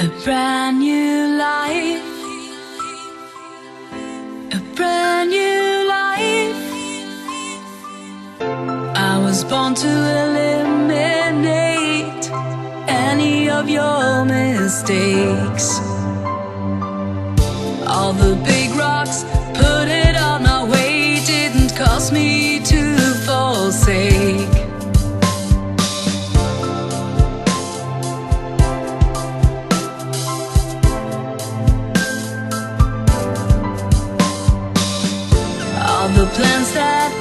A brand new life, a brand new life. I was born to eliminate any of your mistakes. All the big rocks, put it on my way, didn't cause me to forsake. All the plans that